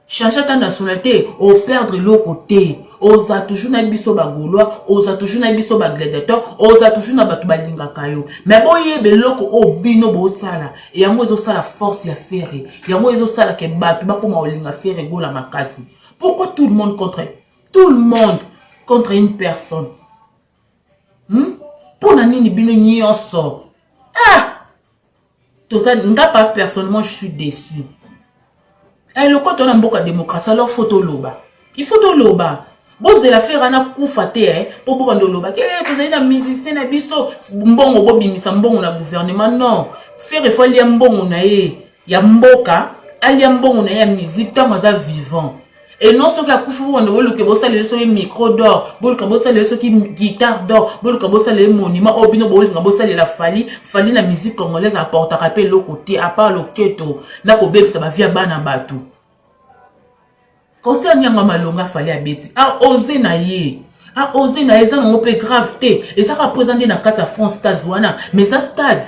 changer ta nationalité, au perdre l'autre côté. Oza toujours na biso ba gaulois, oza toujours na biso ba gladiateur, oza toujours na batu balinga kayo. Mais bon yebe loko o bino bo sala. Et yango ezo sala force ya faire. Yango ezo sala ke batu ba koma olinga faire gola makasi. Pourquoi tout le monde contre une personne? Pour na nini bino nyonso. Ah! Tout ça, personnellement, je suis déçu. Et le quand on a beaucoup de démocratie, alors faut tout loba. Il faut tout loba. Bon, c'est l'affaire à na koufate, pour pouvoir nous loba. Que vous avez un musicien, un biso, mbongo bobi misambongo na gouvernement, non. Faire il faut aller mbongo na ya mboka, aller mbongo na ya musique, tant que ça vivant. Et non, ce qui a koufou, on a que bossa les so micro d'or, bol ka bossa les so qui guitare d'or, bol ka bossa les monuments, obino bol ka bossa les la fali la musique congolaise apporte à rappeler le côté, à part le keto, na ko beb ça va via bana batu. Concernant Nyanga Malonga fallait à bêti. A osé naïe. A osé naïe, ça n'a pas gravité. Et ça représente dans 4 France stade wana. Mais ça stade.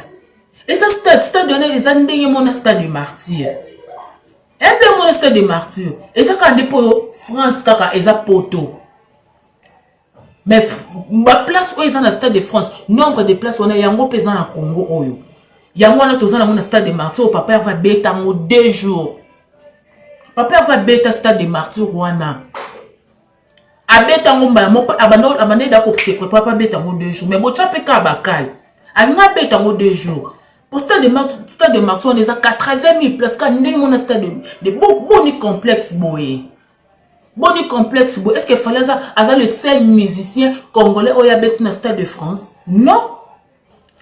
Et ça stade wana, ils ont dit mon stade de martyr. Un peu mon stade de martyr. Et ça quand dépôt France kaka, ils ont poto. Mais ma place où ils ont le stade de France, nombre de places on a yango pesant en Congo oyo. Yango na tozana mon stade de martyr, papa va bêta mo 2 jours. Papa va bêta stade de martyr wana. A bêta ngomba mo abandon dako pour papa bêta mo 2 jours. Mais bo tchape ka bakal. A nga bêta mo 2 jours. Pour stade de martyr on est à 80 000 places quand ndenge mon stade de boni complexe boye. Boni complexe boye. Est-ce qu'il fallait ça le seul musicien congolais au yabet na stade de France? Non.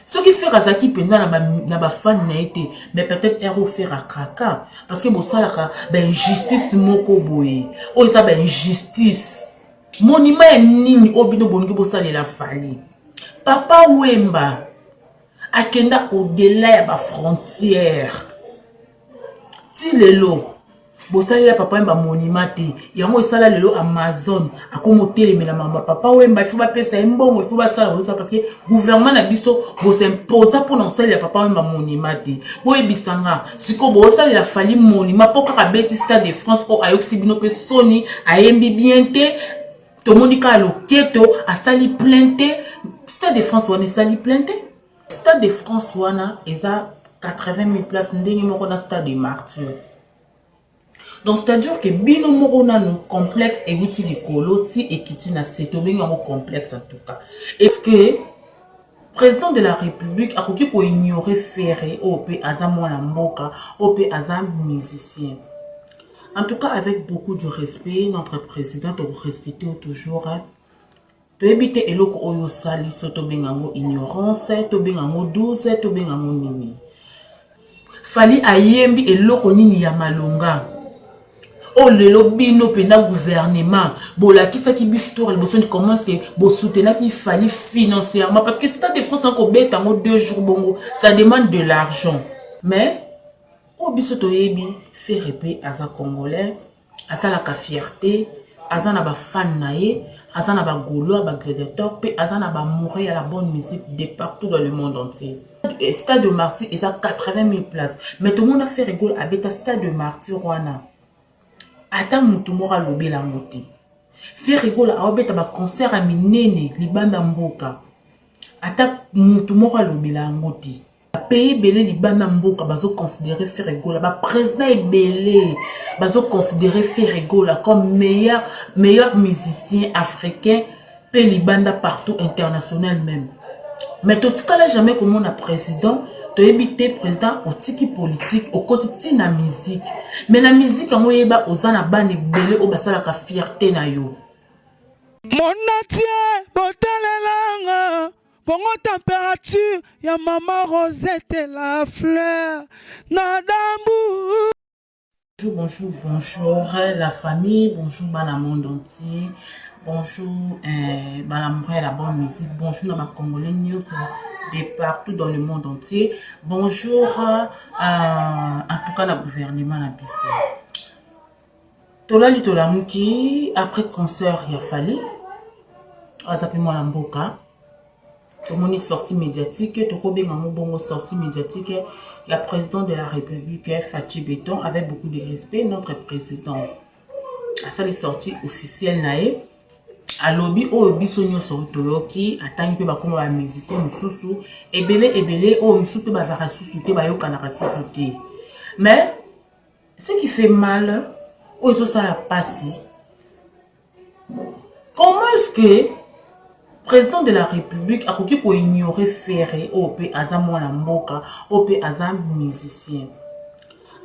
Ce qui fait Razaki Penza n'a pas fan n'a été, mais peut-être héros faire à Kraka. Parce que bon, ça là, ben justice moko boye. Oh, ça ben justice. Monument est nini obino bongi bossa la fali. Papa Wemba, akenda au-delà de la frontière. Ti lelo. Bossa la papa Wemba monument te. Yango sala lelo Amazon. Akomo télé mais la mamba papa Wemba il faut pas payer bon, il faut pas ça parce que gouvernement na biso bo s'impose pour non sala papa Wemba monument te. Boye bisanga siko bossa la fali monument pour ka beti stade de France o ayoksi bino pe Sony ayembi bien te. Tomonika loketo a sali plainte. Stade de France wana sali plainte. Stade de France wana eza 80 000 places ndenge moko na stade de martyr. Donc c'est-à-dire que bino morona no complexe et outil de colo ti ekiti na seto bengi ngo complexe en tout cas. Est-ce que président de la République a koki ko ignorer faire OP azam wana mboka, OP azam musicien. En tout cas avec beaucoup de respect, notre président doit respecter toujours to éviter eloko oyo sali soto benga ngo ignorance, to benga ngo douce, to benga ngo nini. Fali ayembi eloko nini ya malonga. Oh le lobby no pena gouvernement bola qui ça qui bif tour le besoin de commence que bo soutenir qu'il fallait financièrement parce que Stade de France encore bête en 2 jours bongo ça demande de l'argent mais au bisoto yebi fait répé à sa congolais à sa la fierté à sa na ba fan naé à sa na ba gaulois ba gladiateur pe à sa na ba mourir à la bonne musique de partout dans le monde entier. Stade de Martyr ils a 80 000 places mais tout le monde a fait rigole avec Stade de Martyr wana. Ata mutu mora lobi la moti. Faire rigolo a obeta ba concert a minene libanda mboka. Ata mutu mora lobi la moti. Pays belé libanda mboka bazo considérer faire rigolo ba président est belé bazo considérer faire rigolo comme meilleur musicien africain pe libanda partout international même. Mais tout cas là jamais comme on a président to éviter président au tiki politique au quotidien na musique mais la musique en oyeba ozana bani belé o basala ka fierté na yo monatie botalelanga Congo température ya mama Rosette la fleur nadambu. Bonjour la famille, bonjour dans le monde entier, bonjour dans la bonne musique, bonjour dans ma Congolais news de partout dans le monde entier, bonjour en tout cas le gouvernement na biso. Tolali tolamuki après concert ya fali, azapimo la mboka. Tout le monde est sorti médiatique, tout le monde est sorti médiatique. Le président de la République, Fachi Béton, avec beaucoup de respect, notre président. asali sortie officielle na ye alobi oyo biso nyonso toyoki atangi mpe bakoma ba musicien mosusu ebele oyo mosusu mpe bazalaka susu te bayokanaka susu te. Mais ce qui fait mal oyo ezosala pasi, comment est-ce que président de la République akoki ko ignorer faire oyo mpe aza mwana mboka oyo mpe aza musicien?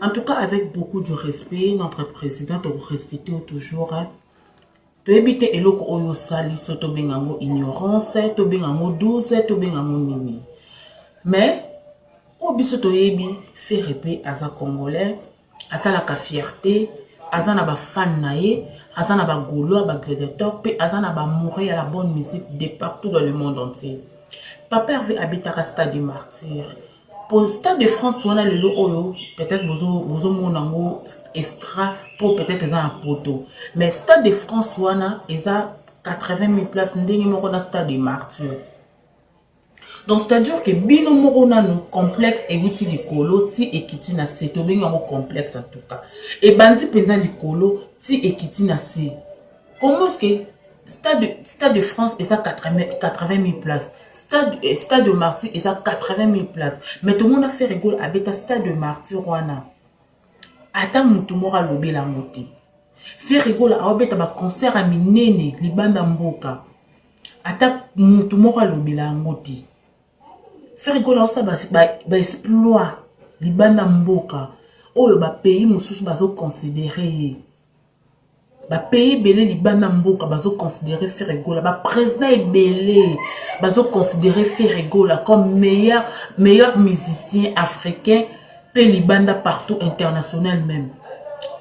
En tout cas, avec beaucoup de respect, notre président doit respecter toujours. To éviter eloko oyo sali so to bengango ignorance, to bengango douce, to bengango nini. Mais o biso to yebi faire pe aza congolais, aza la fierté, aza na ba fan na ye, aza na ba gaulois, ba gladiateur, pe aza na ba mourir à la bonne musique de partout dans le monde entier. Papa Hervé habite à Stade du Martyr. Pour le Stade de France, on a le lot, peut-être vous monango extra pour peut-être un poteau. Mais Stade de France, on a 80 000 places. Nous avons Stade de Martyr. Donc c'est-à-dire que bino morona no complexe et outil de colo ti ekiti na se to benga complexe en tout cas. Et bandi penza li colo ti ekiti na se. Comment est-ce que Stade de France est à 80 000 places. Stade de Martyr est à 80 000 places. Mais tout le monde a fait rigole avec le Stade de Martyr. Attends, tout le monde a lobé la moitié. Fait rigole avec un concert à Minene, Libanda Mboka. Attends, tout le monde a lobé la moitié. Fait rigole avec ça, exploit Libanda Mboka. Oh, le pays, nous sommes considérés. Ba pays belé libanda mboka bazo considérer Ferregola, ba président belé bazo considérer Ferregola comme meilleur musicien africain pe libanda partout international même.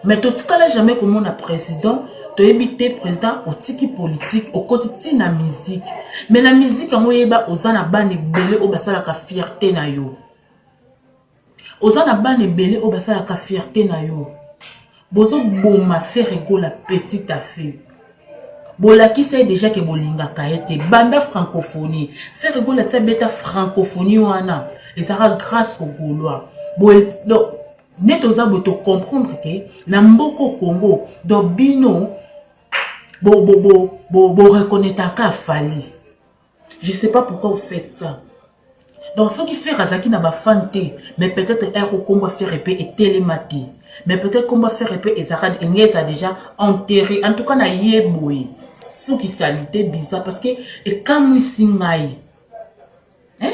Mais tout cas là jamais comme on a président to éviter président au tiki politique au quotidien na musique. Mais la musique en oyeba ozana bani belé o basala ka fierté na yo. Ozana bani belé o basala ka fierté na yo. Bozo boma Ferregola petit à fait. Bola qui sait déjà que bolinga kaete banda francophonie. Ferregola ta beta francophonie wana. Et ça sera grâce au Gaulois. Donc netoza boto comprendre que na mboko Congo do bino bo reconnaître ka fali. Je sais pas pourquoi vous faites ça. Donc ce qui fait Razaki n'a pas fanté, mais peut-être un combat faire épée et télématé. Mais peut-être qu'on va faire épée et Zara a déjà enterré. En tout cas, na yeboui. Ce qui s'alité bizarre parce que et quand nous singaï, hein?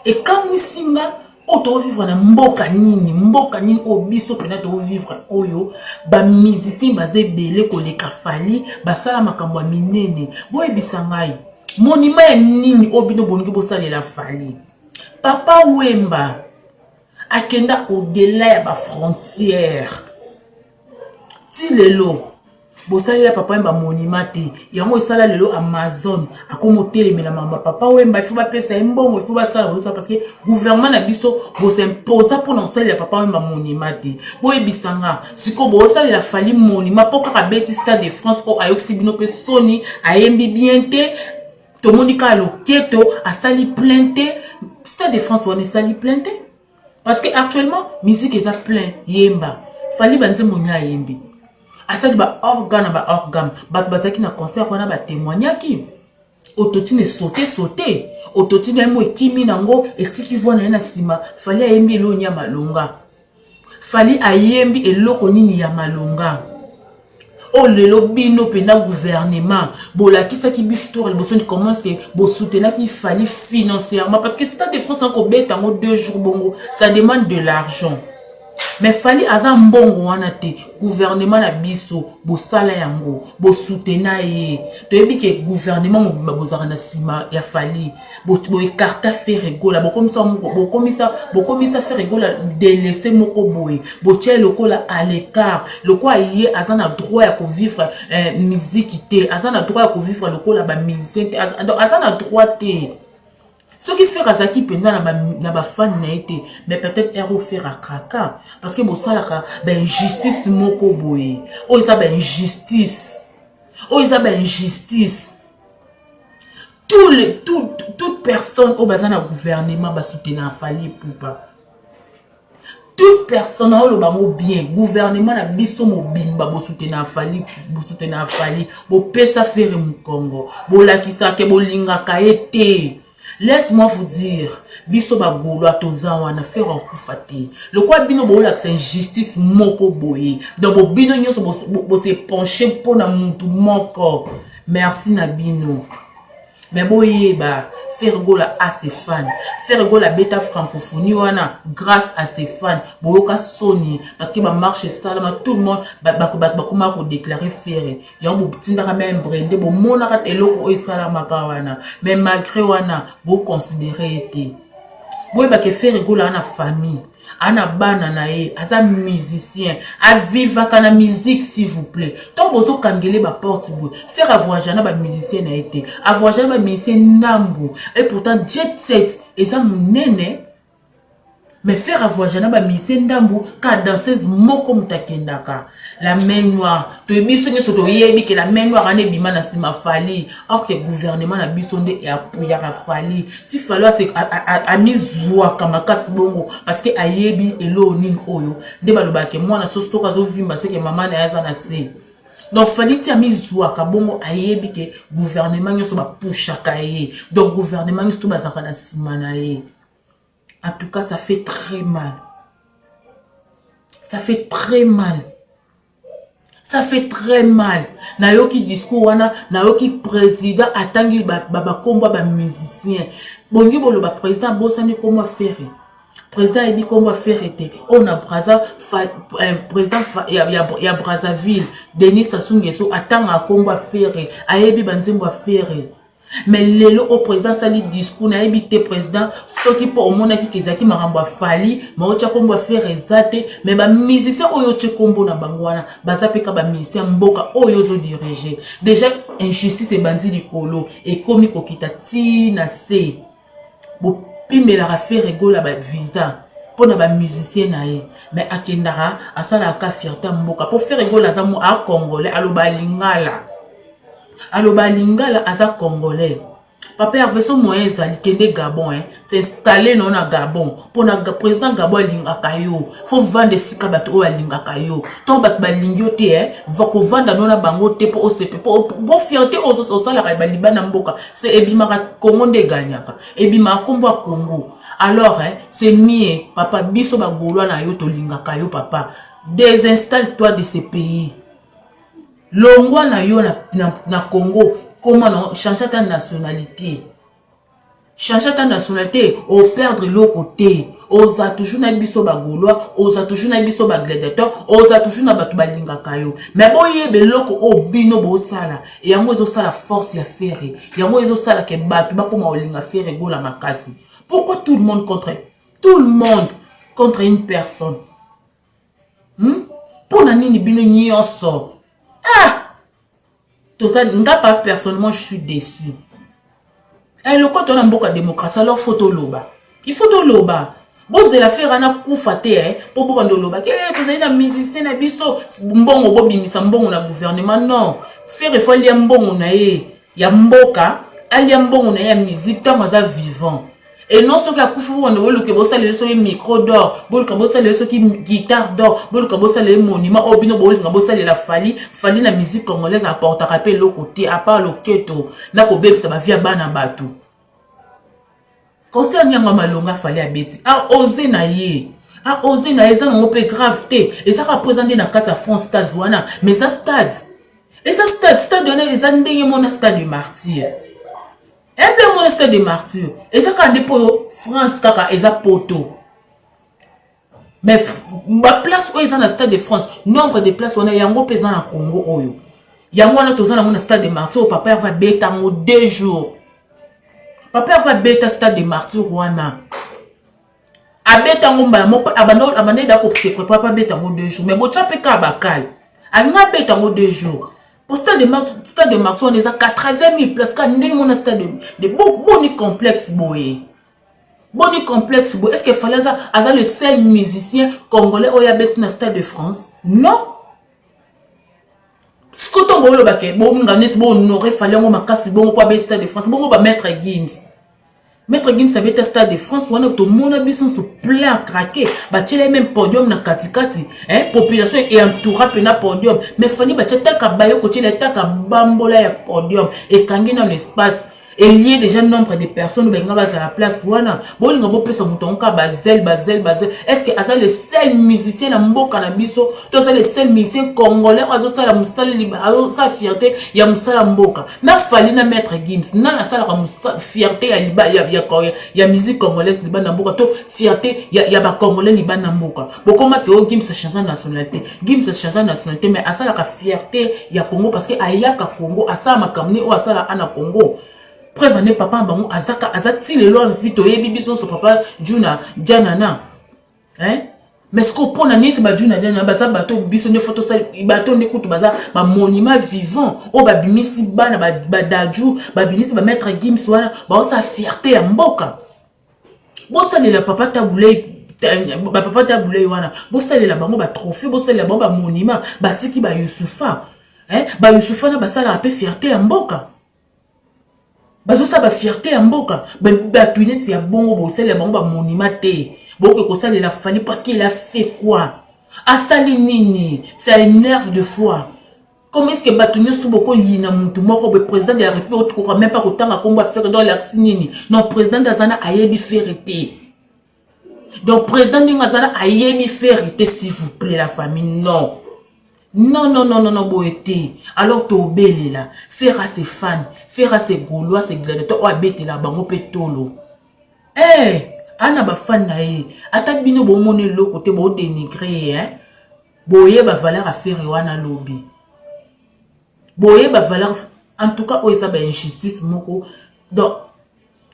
Et quand nous singa, on doit vivre na mboka nini au biso pena doit vivre oyo ba musicien basé belé ko le kafali ba sala makambo minene. Boy bisangaï. Monument nini obino bongi bo sala la fali. Papa Wemba akenda au-delà ya ba frontière. Ti lelo bosali la papa Wemba monument te. Yango sala lelo Amazon akomo telemela mamba papa Wemba faut ba pesa mbongo faut ba sala parce que gouvernement na biso bo s'imposer pour non sala papa Wemba monument te. Boye bisanga siko bo sala la fali monument pour ka beti Stade de France o ayoksi bino pe soni ayembi bien te. To monika loketo a sali plainte Stade de France on est sali plainte parce que actuellement musique est à plein yemba fali banze monya yembi asali ba organe ba bazaki na concert wana ba témoignaki autotune sauter autotune mo ekimi nango etiki vona na sima fali ayembi eloko nya malonga fali ayembi eloko nini ya malonga. Oh le lobby no pena gouvernement bola qui ça qui bif tour le besoin commence que bo soutenir qu'il fallait financièrement parce que Stade de France encore bête en 2 jours bongo ça demande de l'argent mais fallait azam bongo wana te gouvernement na biso bo sala yango bo soutenir ye to yebi que gouvernement mo bozara na sima ya fallait bo écarta Ferregola bo komisa Ferregola de laisser moko boy bo tie lokola à l'écart lokola yé azana droit ya ko vivre musique te azana droit ya ko vivre lokola ba musicien te azana droit te. Ce qui fait Razaki pendant na ba fan na été mais peut-être héros faire à kraka parce que bosalaka ben justice moko boye o isa ben justice toute personne au bazana gouvernement ba soutenir fali poupa toute personne a le bango bien gouvernement na biso mobimba bo soutenir Fali bo pesa faire mu Congo bo lakisa ke bo linga ka été. Laisse-moi vous dire, biso ba golo atoza wana faire okufati. Le quoi bino bo la c'est injustice moko boye. Donc bo bino nyoso bo se pencher pour na mutu moko. Merci na bino. Mais boye ba faire gola à ses fans. Faire gola bêta francophonie wana grâce à ses fans. Boyoka Sony parce que ba marche ça là tout le monde ba comment ko déclarer faire. Ya bo tindaka même brandé bo monaka eloko o sala makawana. Mais malgré wana bo considérer été. Boye ba ke faire gola na famille. Ana bana na ye, aza musicien, a viva kana musique s'il vous plaît. Tant bozo kangele ba porte boue, faire avoir jana ba musicien na été, avoir jana ba musicien nambu. Et pourtant jet set, eza munene. Mais faire avoir jana ba musicien nambu, ka danseuse moko mutakendaka. La main noire, to biso nyo soto yebi que la main noire ane bima na sima Fali. Or que gouvernement na biso nde e apuya ka Fali. Ti Fali c'est a mizwa kamakasi bongo parce que ayebi elo nin oyo. Nde baloba ke mwana sosto ka zo vimba c'est que maman na yaza na se. Donc Fali ti a mizwa ka bongo ayebi que gouvernement nyo so ba pusha ka ye. Donc gouvernement nyo so ba zaka na sima na ye. En tout cas ça fait très mal. Ça fait très mal. Ça fait très mal. Nayoki discours wana, nayoki président atangi ba combat ba musicien. Bongi bolo ba président bosani comment faire. Président ebi comment faire été. On a président ya Brazzaville, Denis Sassou Nguesso atanga combat faire. Ayebi banzembo faire. Mais lelo au président sali discours na ebité président soki po omona ki kezaki makambo Fali ma ocha kombo faire ezate mais ba musicien oyo che kombo na bangwana bazapeka ba musicien mboka oyo zo diriger déjà injustice e bandi likolo et komi kokita ti na se bo pimela ra faire gola ba visa pour na ba musicien na ye mais akendara asala ka fierté mboka pour faire gola za mo a congolais aloba lingala. Alors, Lingala aza congolais. Papa Hervé son moyen zali kende Gabon, c'est installé non à Gabon. Pour na président Gabon linga kayo, faut vendre sika bato o linga kayo. Ton bat ba lingyo te va ko vendre non na bango te pour OCP pour fierté aux sala ka baliba na mboka. C'est ebima ka Congo de gagnaka. Ebima kombo Congo. Alors c'est mieux papa biso ba golwa na yo to linga kayo papa. Désinstalle-toi de ces pays. Longwa na yo na Congo, comment non changer ta nationalité. Changer ta nationalité ou perdre l'autre côté. Oza toujours na biso ba gaulois, oza toujours na biso ba gladiateur, oza toujours na batu balinga kayo. Mais boye be loko o bino bo sala. Et yango ezo sala force ya faire. Yango ezo sala ke batu ba koma olinga faire gola makasi. Pourquoi tout le monde contre une personne? Pour na nini bino nyonso. Tout ça, personnellement, je suis déçu. Et le quand on a beaucoup de démocratie, alors faut tout loba. Il faut tout loba. Bon, c'est l'affaire, on a koufaté, pour pouvoir loba. Vous avez un musicien, un biso, mbongo, bobi, mbongo, na gouvernement, non. Faire, il faut aller mbongo, na ya mboka, aller mbongo, na ya musique, tant qu'on est vivant. Et non, ce qui a coupé, on a que bossa les sons micro d'or, bol ka bossa les sons qui guitare d'or, bol ka bossa les monuments, obino bol ka bossa les la Fali la musique congolaise apporte à rappeler le côté, à part le keto, na ko bebe ça va via bana batu. Concernant Yanga Malonga Fali à Betty, a osé na ye, ça n'a pas gravité, et ça représente na carte à France stade wana, mais ça stade, et ça stade on a les andenge mon stade du martyr. Un peu mon stade de martyr. Et ça quand pour France kaka et ça poto. Mais ma place où ils sont dans le stade de France, nombre de places on a yango pesant en Congo oyo. Yango na tozana mon stade de martyr, papa va bêta en 2 jours. Papa va bêta stade de martyr wana. Abeta ngomba moko abandon da ko se papa bêta en 2 jours. Mais bo tchape ka bakal. Anga bêta en 2 jours. Pour stade de martyr, on est à 80 000 places. Quand on est dans stade de boni complexe, boy. Boni complexe, boy. Est-ce qu'il fallait ça, le seul musicien congolais au Yabet dans le stade de France? Non. Ce que tu as dit, bon, on aurait fallu qu'on m'a cassé, bon, on stade de France, bon, on va mettre Gims. Maître Gims avait été stade de France, on a tout le monde se plein à craquer. Bachele même podium na katikati, hein, population et entourage pena podium. Mais Fanny bachele taka bayo côté les taka bambola ya podium et kangi dans l'espace. Et lié déjà nombre de personnes ben à la place wana. Bon il ngabo pesa muton ka bazel. Est-ce que asa le seul musicien na mboka na biso, to ça le seul musicien congolais azo sala musala liba, azo sa fierté ya musala mboka. Na fali na maître Gims, na la sala ka fierté ya liba ya musique congolaise liba na mboka to fierté ya ba congolais liba na mboka. Bokoma ke o Gims sa chanson nationalité. Gims sa chanson nationalité mais asa la ka fierté ya Congo parce que ayaka Congo asa makamni o asa la ana Congo. Preuve ne papa bango azaka azati le lo vito yebi biso so papa Juna Janana hein mais ce qu'on pona net ba Juna Janana baza bato biso ne photo ça bato ne kutu baza ba monument vivant o ba bimisi bana ba daju ba bimisi ba maître Gims wana ba sa fierté ya mboka bo ça le papa taboulé ba papa taboulé wana bo ça le bango ba trophée bo ça le bango ba monument ba tiki ba Youssoufa hein ba Youssoufa na ba ça la peu fierté ya mboka. Bazo sa ba fierté ya mboka ba twineti ya bongo bo sele bango ba monument te boko ko sale la fali parce qu'il a fait quoi asali nini ça énerve de foi. Comment est-ce que batunyo sou boko yina muntu moko be président de la république ko même pas ko tanga komba faire dans l'axe nini non président d'azana ayebi ferité donc président d'azana ayebi ferité s'il vous plaît la famille non. Non, boété. Alors, tu obéis là. Faire à ses fans, faire à ses gaulois, ses gladiateurs, ou abéter là, bango pétolo. Eh, ana ba fan na ye. Attaque bino bo mone lo côté bo dénigrer, hein. Boye ba valeur à faire wana lobby. Boye ba valeur, en tout cas, ça ba injustice moko. Donc,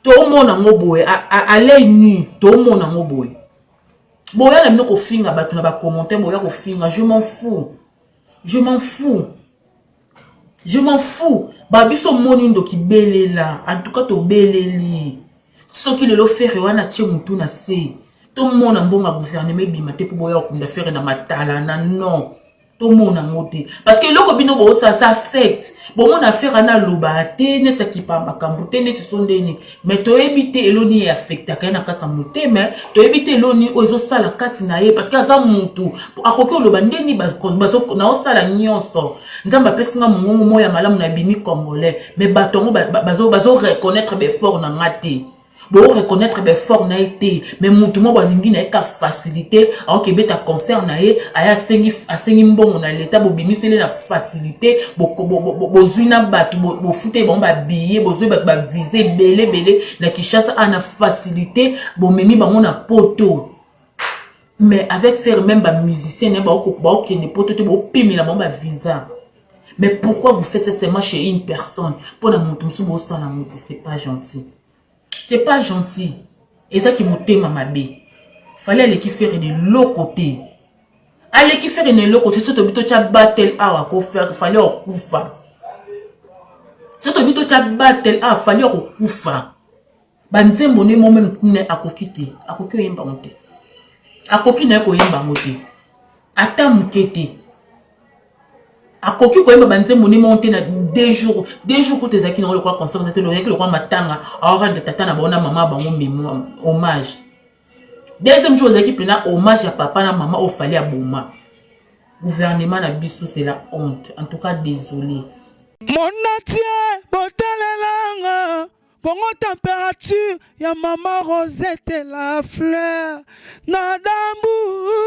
tout le monde a ngo boye. À l'œil nu, tout le monde a ngo boye. Boye na mino ko finga ba tu na ba commenter, boye ko finga, je m'en fous. Je m'en fous. Babiso monindo ki belela. En tout cas, to beleli. Ce qui le fait wana tche mutu na se. Tout le monde a bon gouvernement bimate pour boya okunda faire na matala na non. Tout le monde a moté. Parce que loko bino bo ça affecte. Bon mon affaire ana lobate net sa kipa makambote net sondeni. Mais to éviter eloni affecte ka na kata moté mais to éviter eloni ozo sala kati na ye parce que aza mutu. Akoki loba ndeni bazo na osala nyonso. Nzamba pesinga mongongo moya malamu na bini congolais mais batongo bazo reconnaître be fort na ngate. Bon reconnaître be fort na été mais mutu mo balingi na ka facilité alors que beta concert na ye aya asengi mbongo na l'état bo bimisele na facilité bo zuina batu bo fute bon ba billet bo zo ba viser belé na Kinshasa ana facilité bo memi bango na poto mais avec faire même ba musicien ba ko ne poto te bo pimi na bon ba visa. Mais pourquoi vous faites ça seulement chez une personne pour na mutu msubo sala mutu c'est pas gentil. C'est pas gentil. Et ça qui m'a mamabe. Fallait aller qui faire de l'autre côté. Aller qui faire de l'autre côté. C'est au tu as battle à faire. Fallait au koufa. C'est au tu as battle à fallait au koufa. Banze moni mo même ne akokite. Akoki yemba monte. Akoki na ko yemba monte. Ata mukete. Akoki ko yemba banze moni monte na 2 jours pour tes acquis dans le quoi concert c'était le quoi matanga alors de tata na bona maman bango mémoire hommage. Deuxième jour qui plena hommage à papa na maman au fallait à Bouma. Gouvernement na biso c'est la honte. En tout cas désolé. Mon natie botalelanga Congo température ya maman Rosette la fleur na dambu